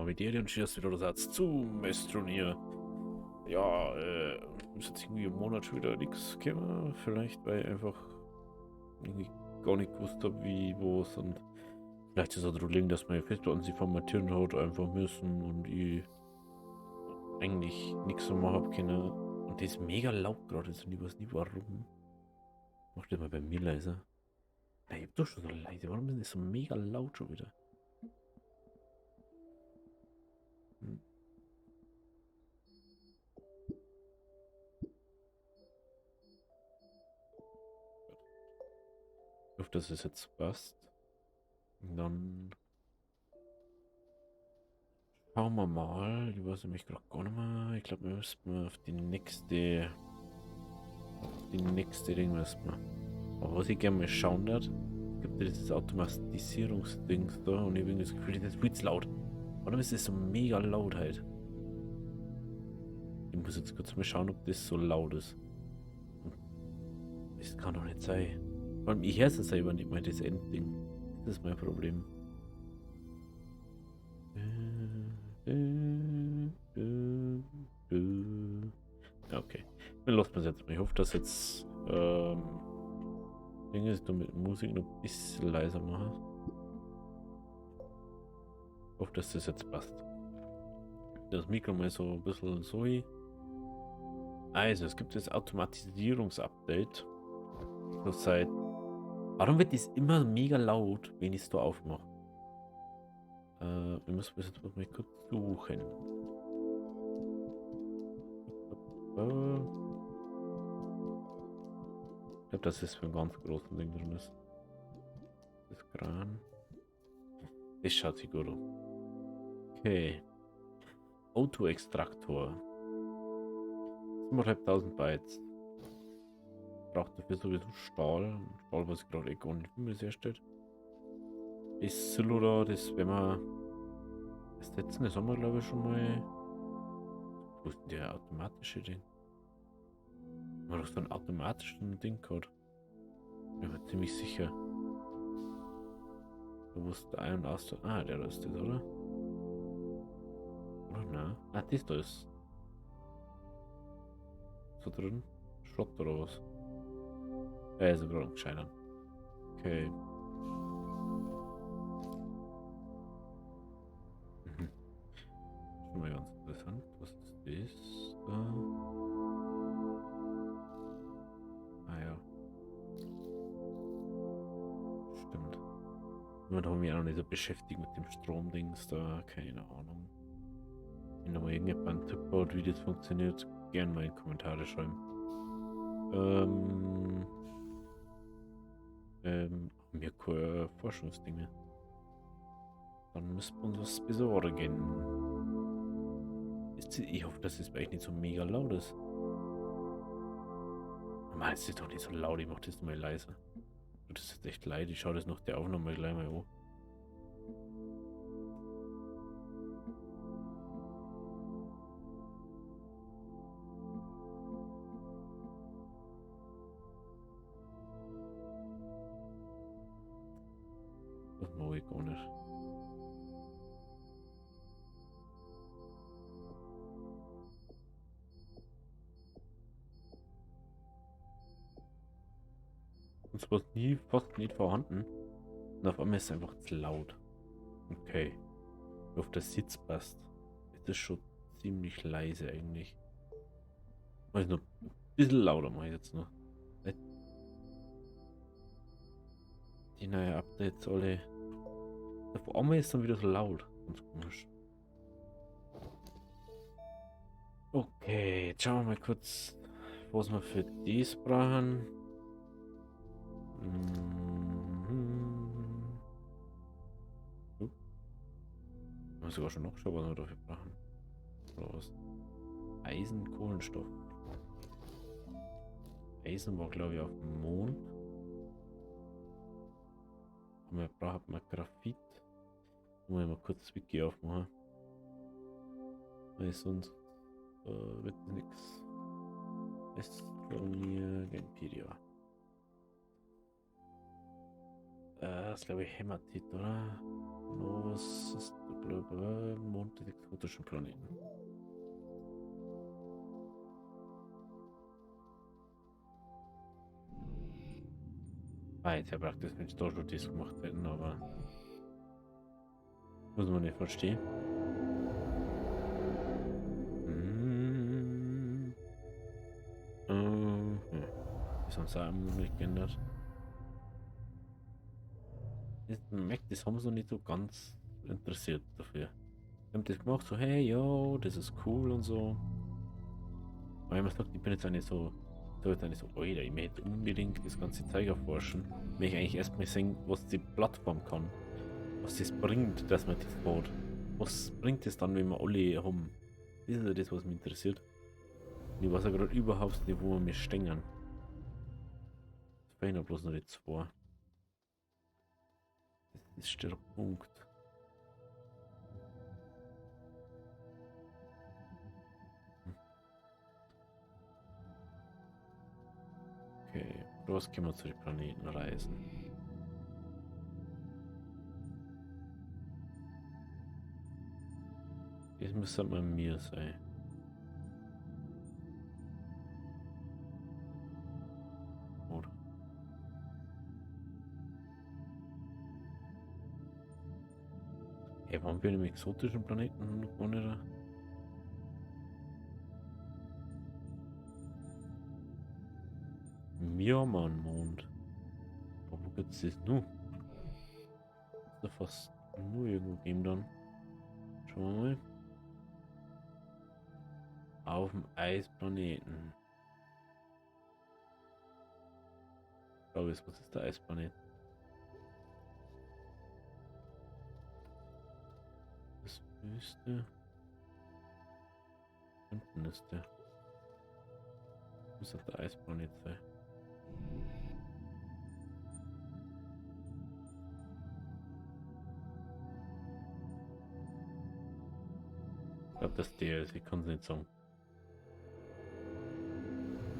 Mit dir und Cheers wieder der Satz zum Messturnier. Ja, ist jetzt irgendwie im Monat schon wieder nichts gekommen. Vielleicht, weil ich einfach irgendwie gar nicht gewusst habe, wie, was und vielleicht ist es auch Problem, dass meine Festplatten sie formatieren hat einfach müssen und ich eigentlich nichts so machen habe können. Und die ist mega laut gerade, also ich weiß nicht warum. Mach das mal bei mir leiser. Na, ich hab doch schon so leise. Warum ist das so mega laut schon wieder? Hm. Ich hoffe, dass es jetzt passt. Und dann schauen wir mal. Ich weiß nämlich gerade gar nicht mehr. Ich glaube, wir müssen auf die nächste Ding müssen wir. Aber was ich gerne mal schauen darf, gibt ja dieses Automatisierungsding da und ich habe irgendwie das Gefühl, das ist viel zu laut. Warum ist das so mega laut halt? Ich muss jetzt kurz mal schauen, ob das so laut ist. Das kann doch nicht sein. Vor allem, ich höre es selber nicht mal, das Endding. Das ist mein Problem. Ja, okay. Dann lassen wir es jetzt mal. Ich hoffe, dass jetzt Dinge ist mit Musik noch ein bisschen leiser machen. Ich hoffe, dass das jetzt passt. Das Mikro mal so ein bisschen so. Also, es gibt das Automatisierungsupdate. So seit. Warum wird das immer mega laut, wenn ich es da aufmache? Wir müssen das jetzt mal kurz suchen. Ich glaube, dass es für einen ganz großen Ding drin ist. Das Kran. Das schaut sich gut aus. Okay. Auto-Extraktor. 7.500 Bytes. Braucht dafür sowieso Stahl. Stahl, was gerade eh gar nicht mehr herstellt. Das Silura, das wenn wir das letzte, das haben wir glaube ich schon mal. Wo ist denn der automatische Ding? War doch so ein automatischen Ding gehabt. Ich bin mir ziemlich sicher. Du wusst ein- und aus. Ah, der ist das, oder? Oder na? Ah, das da ist so drin. Schrott oder was? Ja, ist gerade umgescheitert. Okay. Mhm. Schon mal ganz interessant. Was ist das da? Ah ja. Stimmt. Damit haben wir auch noch nicht so beschäftigt mit dem Stromdings da. Keine Ahnung. Wenn da mal irgendjemand einen Tipp hat, wie das funktioniert, gerne mal in die Kommentare schreiben. Haben wir keine Forschungsdinge. Dann müssen wir uns was besorgen. Ich hoffe, dass es bei euch nicht so mega laut ist. Mann, es ist doch nicht so laut, ich mach das mal leiser. Das ist echt leid, ich schaue das nach der Aufnahme gleich mal an. Das mag ich gar nicht. Sonst war es nie, fast nicht vorhanden. Und auf einmal ist es einfach zu laut. Okay. Ich hoffe, der Sitz passt. Es ist schon ziemlich leise eigentlich. Mach ich noch ein bisschen lauter, mache ich jetzt noch. Die neuen Updates alle. Auf einmal ist es dann wieder so laut. Ganz komisch. Okay, jetzt schauen wir mal kurz, was wir für dies brauchen. Mhm. Ich muss sogar schon noch schauen, was wir dafür brauchen. Oder was? Eisen, Kohlenstoff. Eisen war, glaube ich, auf dem Mond. Und wir brauchen mal Graphit. Muss ich mal kurz das Wiki aufmachen. Weil sonst wird nichts. Estonia, Wikipedia. Das ist glaube ich Hämatit, oder? Los ist bla Mond des exotischen Planeten. Jetzt ja praktisch, wenn ich da schon das gemacht hätten, aber muss man nicht verstehen. Das haben sie auch immer nicht geändert. Das haben sie noch nicht so ganz interessiert dafür. Die haben das gemacht, so, hey, yo, das ist cool und so. Aber wenn man sagt, ich bin jetzt auch nicht so, Alter, ich möchte unbedingt das ganze Zeug erforschen. Will ich eigentlich erstmal sehen, was die Plattform kann. Was das bringt, dass man das baut. Was bringt es dann, wenn wir alle haben? Das ist ja das, was mich interessiert. Ich weiß ja gerade überhaupt nicht, wo wir mich stehen. Es fehlen ja bloß noch die zwei. Das ist der Punkt. Okay, los können wir zu den Planeten reisen. Das müsste mal mir sein. Oder? Hey, warum bin ich im exotischen Planeten noch gar nicht da? Mond. Aber wo gibt's das nun? Ist da fast nur irgendwo geben dann. Schauen wir mal. Auf dem Eisplaneten. Ich glaube, was ist der Eisplanet? Das müsste. Unten ist der. Muss auf der Eisplanet sein. Ich glaube, dass der ist. Ich kann es nicht sagen.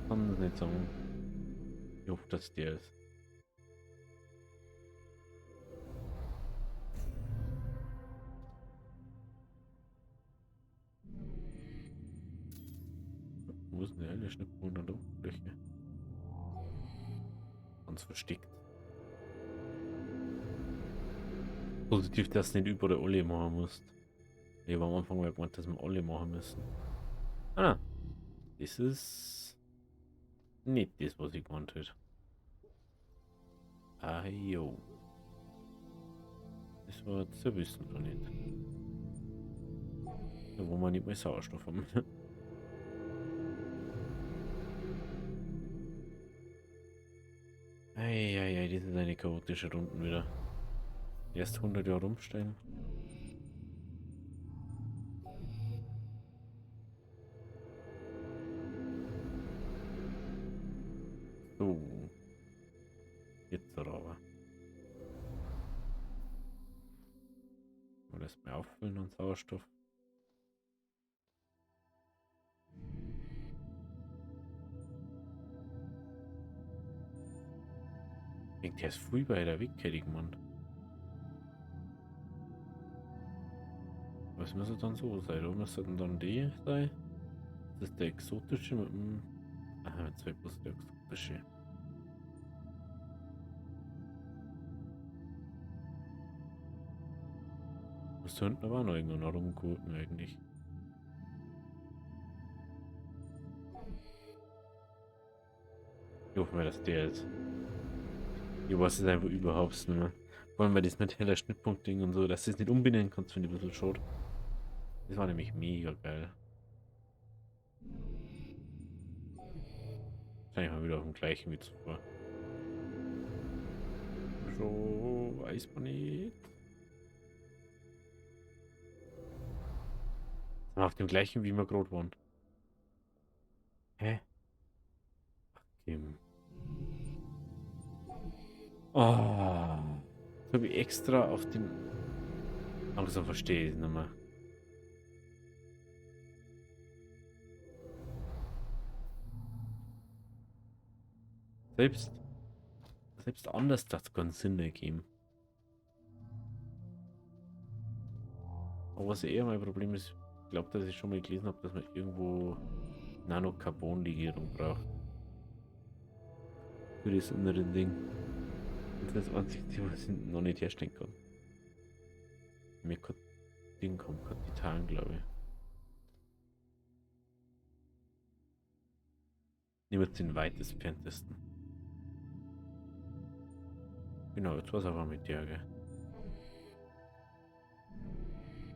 Kann es nicht sagen. Ich hoffe, dass der ist. Wo ist denn der eine Schnittpunkt an der Oberfläche? Ganz versteckt. Positiv, dass du nicht überall alle machen musst. Ich habe am Anfang mal gemeint, dass wir alle machen müssen. Ah, das ist nicht das, was ich gemeint hätte. Ah, jo. Das war jetzt der Wüstenplanet. Da wo wir nicht mehr Sauerstoff haben. Eieiei, das ist eine chaotische Runden wieder. Erst 100 Jahre umstellen. So. Jetzt aber. Mal das mal auffüllen an Sauerstoff. Ich denke, der ist früh bei der Wegkettig, Mann. Was müsste dann so sein? Oder müsste dann die sein? Das ist der exotische mit dem. Ah, mit 2 plus der exotische. Was da hinten aber noch irgendwo noch rumgurken eigentlich. Ich hoffe mal, dass der ist. Ich weiß es einfach überhaupt nicht mehr. Vor allem, weil das mit heller Schnittpunkt-Ding und so, dass du es nicht umbenennen kannst, finde ich ein bisschen schade. Das war nämlich mega geil. Wahrscheinlich mal wieder auf dem gleichen wie zuvor. So, Eisplanet. Auf dem gleichen, wie wir gerade waren. Hä? Kim. Oh. Das habe ich extra auf dem. Langsam verstehe ich es nicht mehr. Selbst. Selbst anders das keinen Sinn ergeben. Aber was eher mein Problem ist, ich glaube, dass ich schon mal gelesen habe, dass man irgendwo Nanocarbon-Legierung braucht. Für das innere Ding. Und das einzige, was ich noch nicht herstellen kann. Mir kein Ding kommt, kein Titan, glaube ich. Nehmen wir den weit entferntesten. Genau, jetzt war es aber mit der, gell?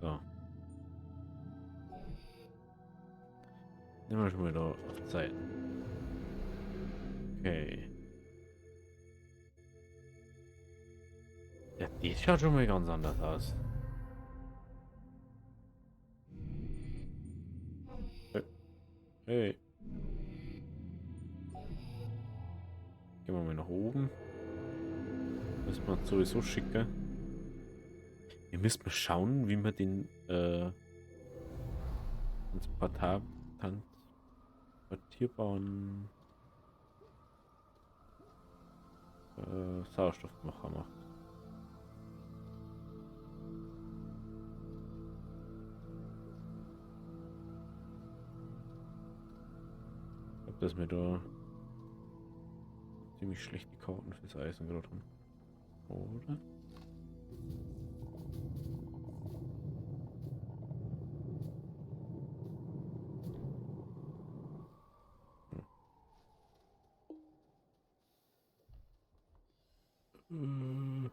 So. Nehmen wir schon mal da auf Zeit. Okay. Ja, die schaut schon mal ganz anders aus. Hey. Gehen wir mal nach oben. Müssen wir sowieso schicken. Wir müssen mal schauen, wie wir den transportierbaren Sauerstoffmacher macht. Ich glaube, dass wir da ziemlich schlechte Karten fürs Eisen gerade haben. Oder? Hm.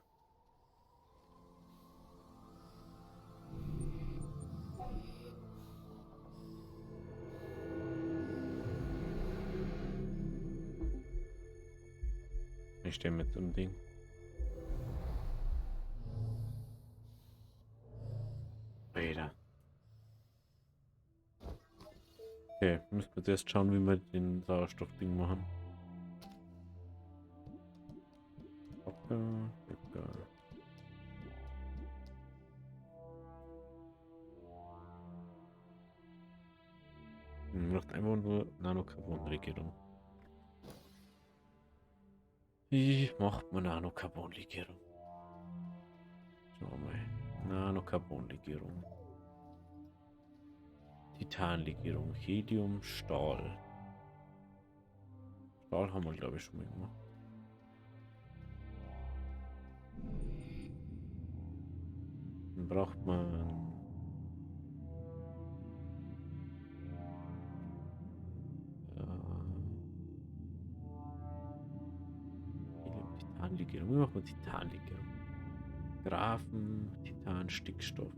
Ich stehe mit so einem Ding. Alter. Okay, müssen wir jetzt schauen, wie wir den Sauerstoffding machen. Okay, egal. Macht einfach nur Nanocarbon-Legierung. Wie macht man Nanocarbon-Legierung? Schauen wir mal. Nanocarbon-Legierung. Titanlegierung. Helium, Stahl. Stahl haben wir, glaube ich, schon mal gemacht. Dann braucht man Titanlegierung. Wie macht man Titanlegierung? Graphen, Titan, Stickstoff.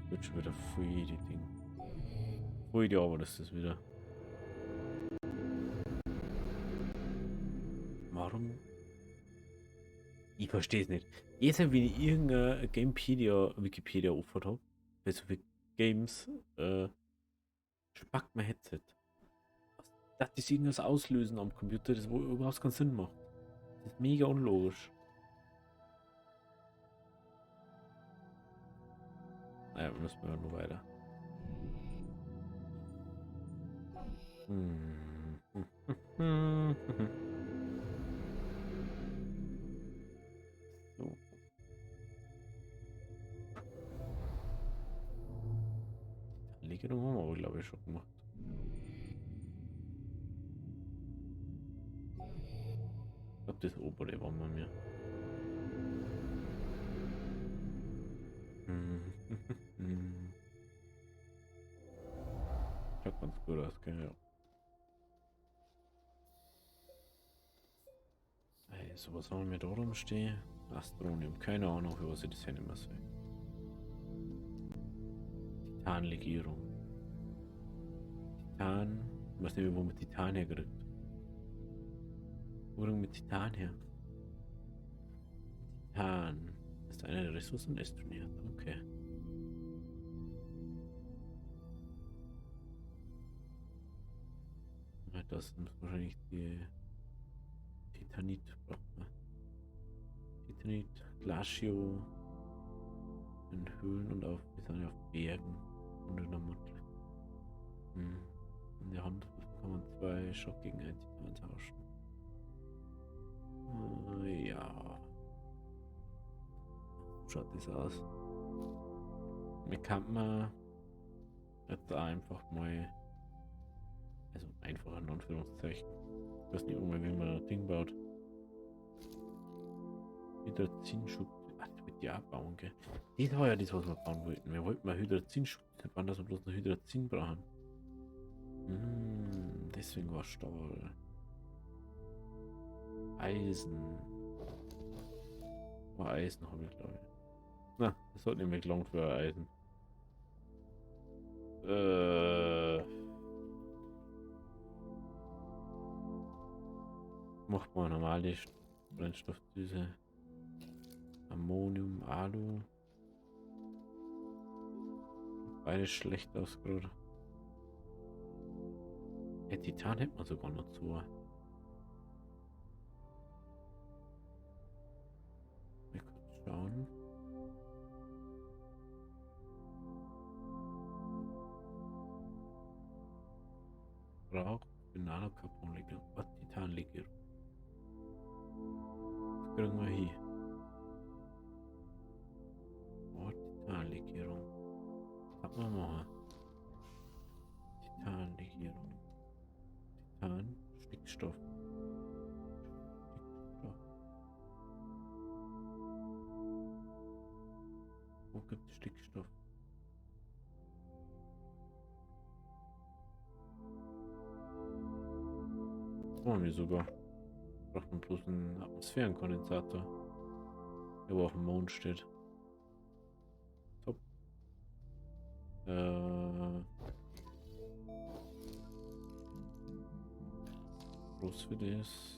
Wird schon wieder voll die Ding. Voll die Arbeit ist das wieder. Warum? Ich verstehe es nicht. Jetzt, wenn ich irgendein Gamepedia, Wikipedia aufgehört habe, für so viele Games, spackt mein Headset. Dass das irgendwas auslösen am Computer, das wohl überhaupt keinen Sinn macht. Das ist mega unlogisch. Naja, wir müssen ja nur weiter. So. Legierung haben wir aber, glaube ich, schon gemacht. Ich glaube, das obere waren wir mir. Schaut ganz gut aus, gell? Ja. Ey, so was haben wir da rumstehen? Astronium, keine Ahnung, für was ich das nehmen soll. Titanlegierung. Titan, ich weiß nicht, wo man Titan herkriegt. Wo mit Titan her? Titan ist eine der Ressourcen Estroniert. Okay. Das sind wahrscheinlich die Titanit. Titanit, Glacio in Höhlen und auf, wir sind ja auf Bergen und in der Mantel. In der Hand kann man 2 Schock gegen ein Titan tauschen. Ja. schaut das aus. Mir kann man jetzt auch einfach mal, also einfach in Anführungszeichen, ich weiß nicht irgendwann, wie man das Ding baut. Hydrazin-Schutz. Ach, das wird ja auch bauen, gell? Das war ja das, was wir bauen wollten. Wir wollten mal Hydrazin-Schutz, nicht bauen, dass wir bloß noch Hydrazin brauchen. Deswegen war Stahl. Eisen. Oh, Eisen habe ich, glaube ich. Na, das hat nämlich gelangt für Eisen. Macht man normale Brennstoffdüse. Ammonium, Alu. Beides schlecht aus gerade. Ja, Titan hätte man sogar noch zu. Mal kurz schauen. Rauch für Nanocarbon-Legierung. Was? Titanlegierung. Das kriegen wir hier. Oh, Titanlegierung. Was haben wir machen? Titanlegierung. Titan, Stickstoff. Wo gibt es Stickstoff? Wollen wir sogar. Braucht man bloß einen Atmosphärenkondensator, der wo auf dem Mond steht. Top. Groß für das.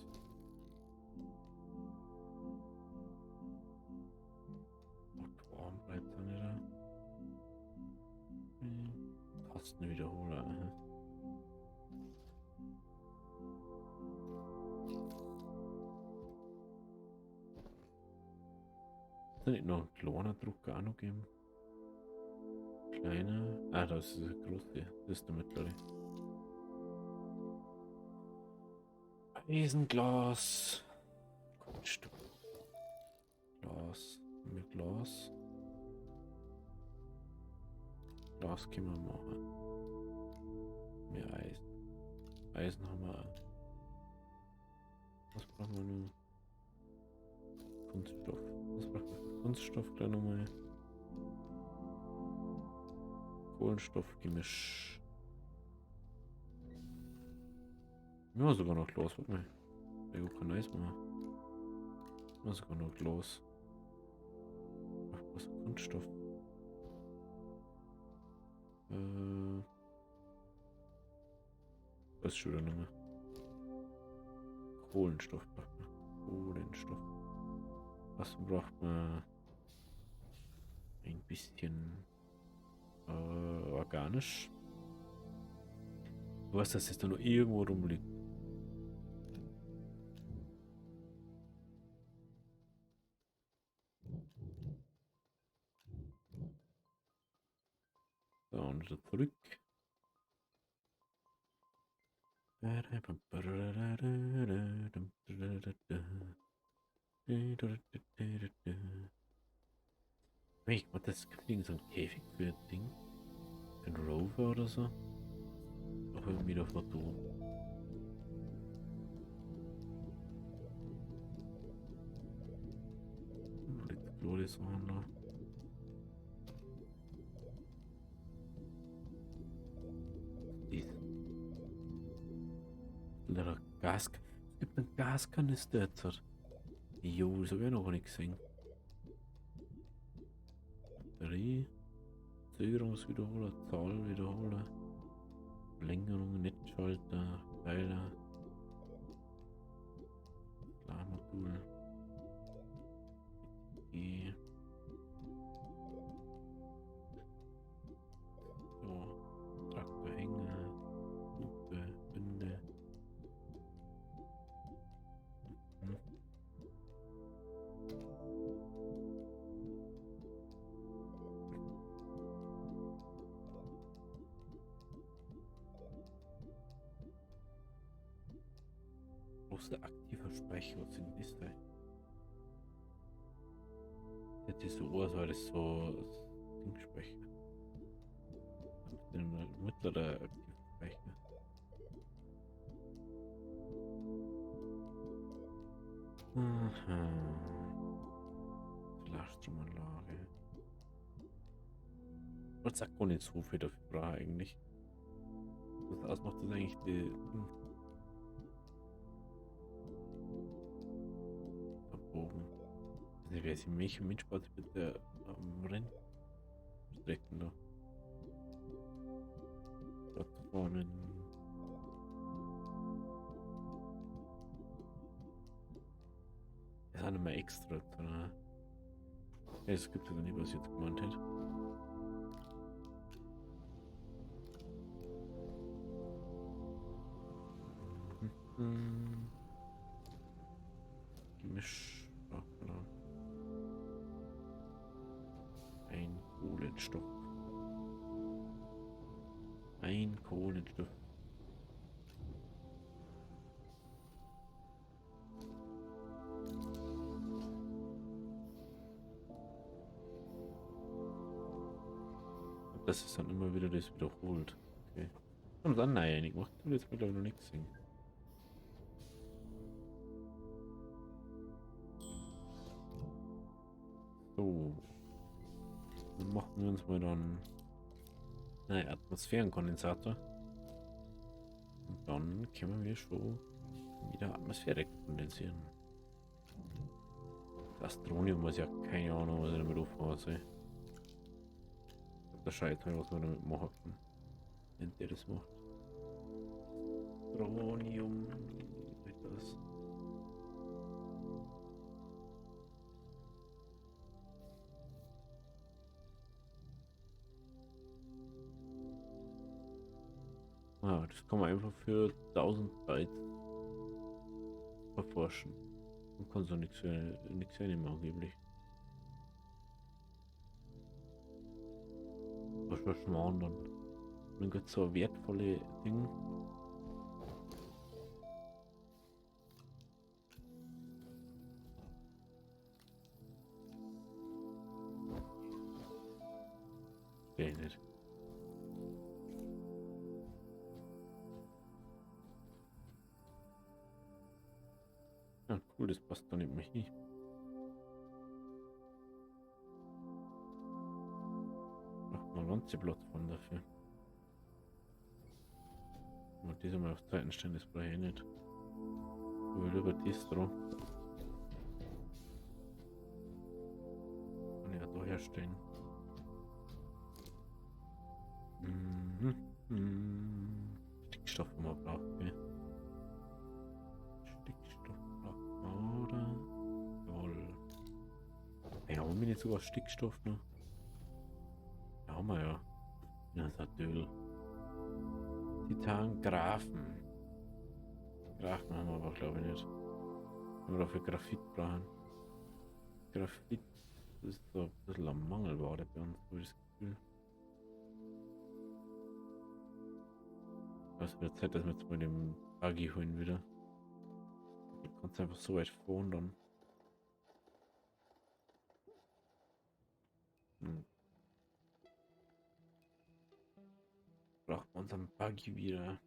Bleibt da nicht da. Tastenwiederholer. Kann nicht noch einen kleinen Drucker auch noch geben? Kleiner. Ah, das ist eine große. Das ist der mittlere. Eisenglas. Kunststoff. Glas. Mit Glas. Glas können wir machen. Mehr Eisen. Eisen haben wir auch. Was brauchen wir noch? Kunststoff. Was brauchen wir für Kunststoff gleich nochmal? Kohlenstoffgemisch. Ja, sogar noch Glas. Warte mal. Der kann Eis machen. Ja, sogar noch Glas. Ach, was Kunststoff. Was ist schon wieder nochmal? Kohlenstoff braucht man. Kohlenstoff. Was braucht man? Ein bisschen organisch. Du weißt, dass es da noch irgendwo rumliegt. So, und wieder zurück. Ich mach das Ding so ein Käfig für ein Ding. Ein Rover oder so. Auch irgendwie da vor du. Liegt Gloris an da. Der Gas. Es gibt einen Gaskanister jetzt. Jo, das habe ich noch nicht gesehen. Batterie. Zögerungswiederholer, Zahlwiederholer. Verlängerung, Netzschalter, Pfeiler. Klarmodul. E. So. Traktorhänger. Lupe, Binde. Großer aktiver Speicher, was sind das da? Jetzt ist so Uhr, soll das so Ding sprechen. Den mittlere aktiv sprechen. Aha. Solarstromanlage. Ich sag gar nicht so viel dafür eigentlich. Was ausmacht, das eigentlich die Bogen. Also wer sich mich mitspart, bitte am Rennstrecken da. Plattformen. Das ist auch nicht mehr extra drin. Ja, es gibt ja nicht, was ich jetzt gemeint hätte. Gemischstapler. Ein Kohlenstoff. Ein Kohlenstoff. Das ist dann immer wieder das wiederholt. Okay. Und dann nein, ich mach jetzt mittlerweile noch nichts singen. So. Dann machen wir uns mal dann einen Atmosphärenkondensator. Und dann können wir schon wieder Atmosphäre kondensieren. Das Astronium muss ja keine Ahnung, was ich damit aufmachen soll. Der Scheiter, was man damit machen kann. Wenn der das macht. Astronium. Das. Ah, das kann man einfach für 1000 Byte erforschen. Man kann so nichts nehmen angeblich. Was für Schmarrn dann? Dann gibt es so wertvolle Dinge. Verstehe ich nicht. Ja, cool, das passt doch nicht mehr hin. Macht man ganze Plattform dafür. Und diese mal auf zweiten stellen, das brauche ich nicht. Ich will über Distro. Kann ich ja da herstellen. Stickstoff, wenn man braucht, gell? Stickstoff braucht man, oder? Jawohl. Ja, haben wir nicht sogar Stickstoff noch? Ja, haben wir ja. Ja, das hat Öl. Titan Graphen. Graphen haben wir aber, glaube ich, nicht. Wenn wir dafür Graphit brauchen. Graphit ist so ein bisschen eine Mangelware bei uns, habe ich das Gefühl. Es wird Zeit, dass wir jetzt mal den Buggy holen wieder. Du kannst einfach so weit fahren dann. Braucht man unseren Buggy wieder.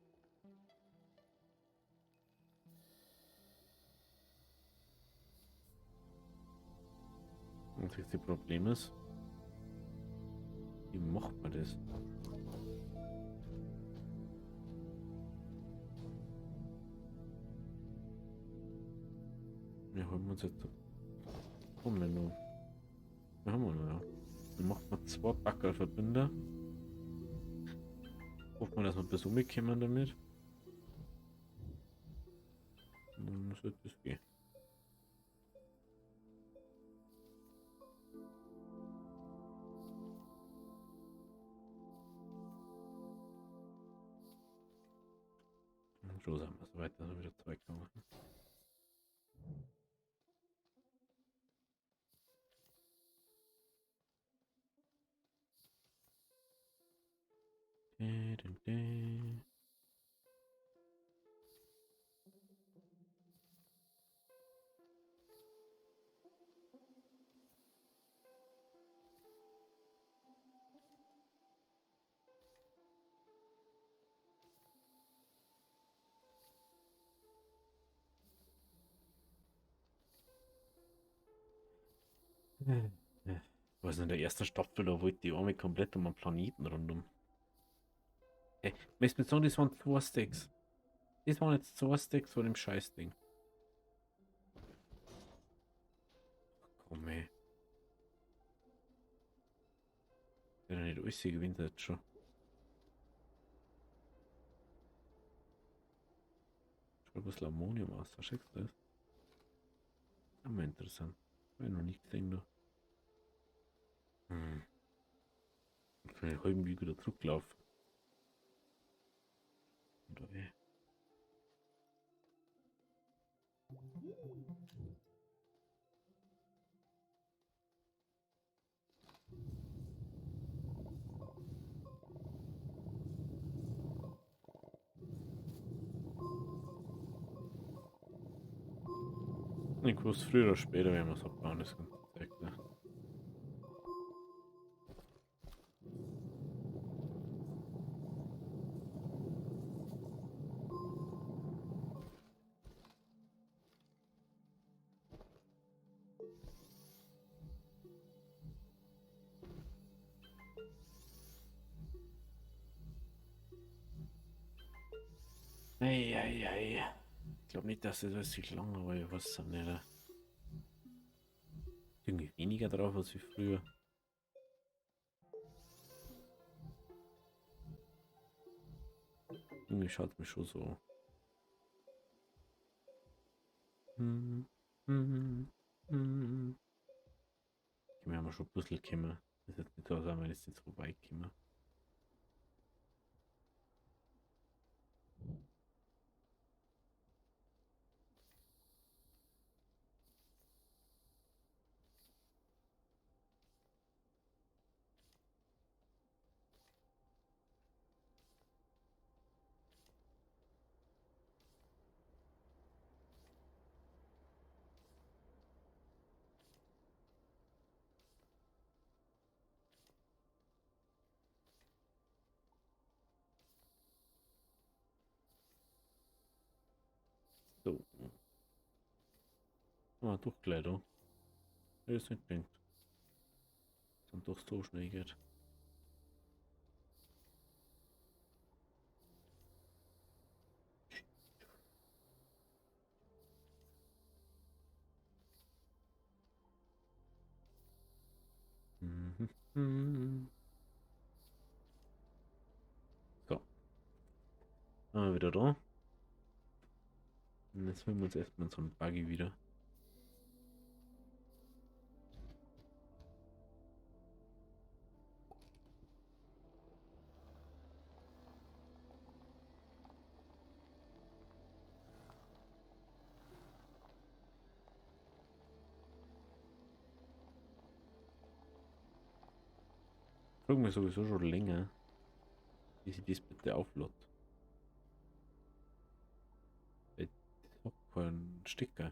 Und das Problem ist, wie macht man das? Wir holen uns jetzt. Haben wir noch? Wir haben wir noch, ja. Dann macht man 2 Backerverbinder. Hofft man, dass wir bis umkommen damit. Und dann sollte es gehen. Und so sagen wir es weiter, dann wieder 2 Kammer. Was in der ersten Staffel, da wollte die Arme komplett um den Planeten rundum. Hey, müsst mir sagen, das waren 2 Stacks. Das waren jetzt 2 Stacks von dem Scheißding. Komm ey. Ja, nicht alles gewinnt jetzt schon. Schau, was Ammonium aus, da schickst du das? Aber interessant. Hab ich noch nicht gesehen da. Hm. Für einen halben Weg wieder zurücklaufen. Oder wie? Ich wusste früher oder später, wenn wir es abbauen, das ganze Zeug da. Eieiei. Ich glaube nicht, dass das sich lang, aber ich weiß es auch nicht. Irgendwie weniger drauf als wie früher. Irgendwie schaut es mir schon so. Hm, hm, hm. Wir haben schon ein bisschen gekommen. Das ist jetzt nicht so, als wenn es jetzt vorbeikommen. So. Ah, doch gleich da. Das ist nicht denkt. Dann doch so schnell geht. Mhm. Mhm. So. Wieder da. Und jetzt holen wir uns erstmal so einen Buggy wieder. Frag mich sowieso schon länger, wie sie das bitte auflädt. Ich hab keinen Stecker.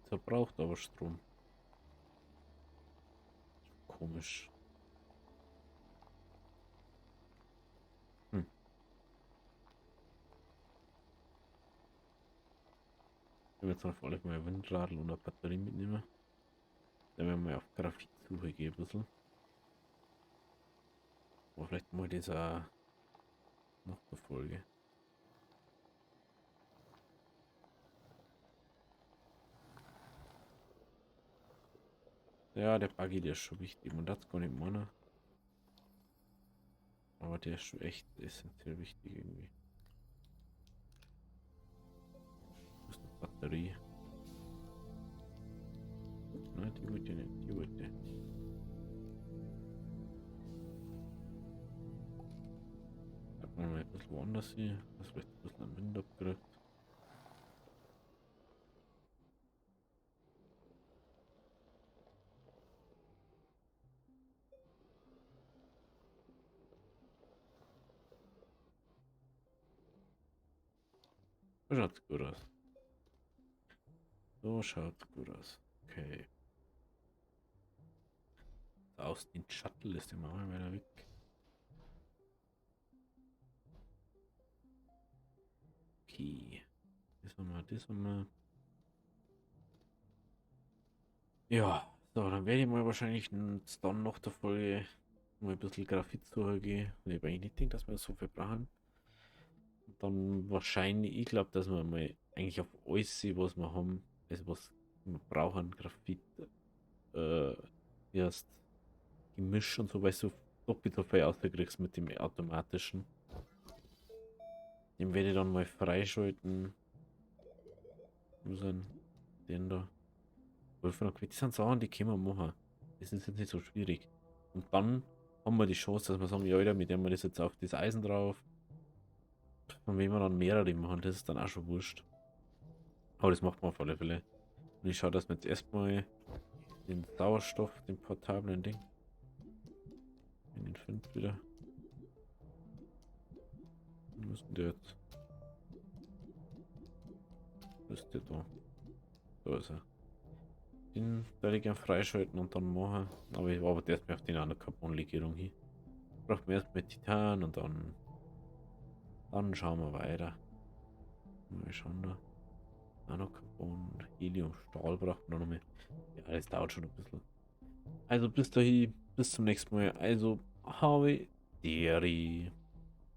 Verbraucht aber Strom. Komisch. Hm. Ich will jetzt auf alle Fälle mal Windradl und eine Batterie mitnehmen. Dann werden wir auf Graphitsuche gehen ein bisschen. Aber vielleicht mal dieser noch eine Folge. Ja, der Buggy, der ist schon wichtig. Und das gar nicht meiner. Aber der ist schon echt essentiell wichtig irgendwie. Das ist eine Batterie. Nein, die wollte ich nicht. Die wollte ich. Hat man mal ein bisschen woanders hier. Das vielleicht ein bisschen am Wind abgerückt. So schaut's gut aus. So schaut's gut aus. Okay. Der Austin Shuttle ist immer mal wieder weg. Okay. Das haben wir. Ja, so, dann werde ich mal wahrscheinlich dann nach der Folge mal ein bisschen Graphit zugehen. Ich habe eigentlich nicht gedacht, dass wir so viel brauchen. Und dann wahrscheinlich, ich glaube, dass wir mal eigentlich auf alles sehen, was wir haben, also was wir brauchen, Graphit, äh, erst Gemisch und so, weil du doppelt so viel ausgekriegst mit dem automatischen. Den werde ich dann mal freischalten. Wo sind den da? Das sind Sachen, die können wir machen. Das ist jetzt nicht so schwierig. Und dann haben wir die Chance, dass wir sagen, ja, Alter, mit dem wir das jetzt auf das Eisen drauf. Und wenn wir dann mehrere machen, das ist dann auch schon wurscht. Aber das macht man auf alle Fälle. Und ich schaue, dass wir jetzt erstmal den Sauerstoff, den portablen Ding, in den 5 wieder. Wo ist denn der jetzt? Wo ist der da? Da ist er. Den werde ich gerne freischalten und dann machen. Aber ich arbeite erstmal auf die Nanocarbon-Legierung hin. Brauchen wir erstmal Titan und dann schauen wir weiter. Mal schauen da. Nanocarbon, Helium, Stahl braucht man noch mehr. Ja, das dauert schon ein bisschen. Also bis dahin, bis zum nächsten Mal. Also, habe Deri.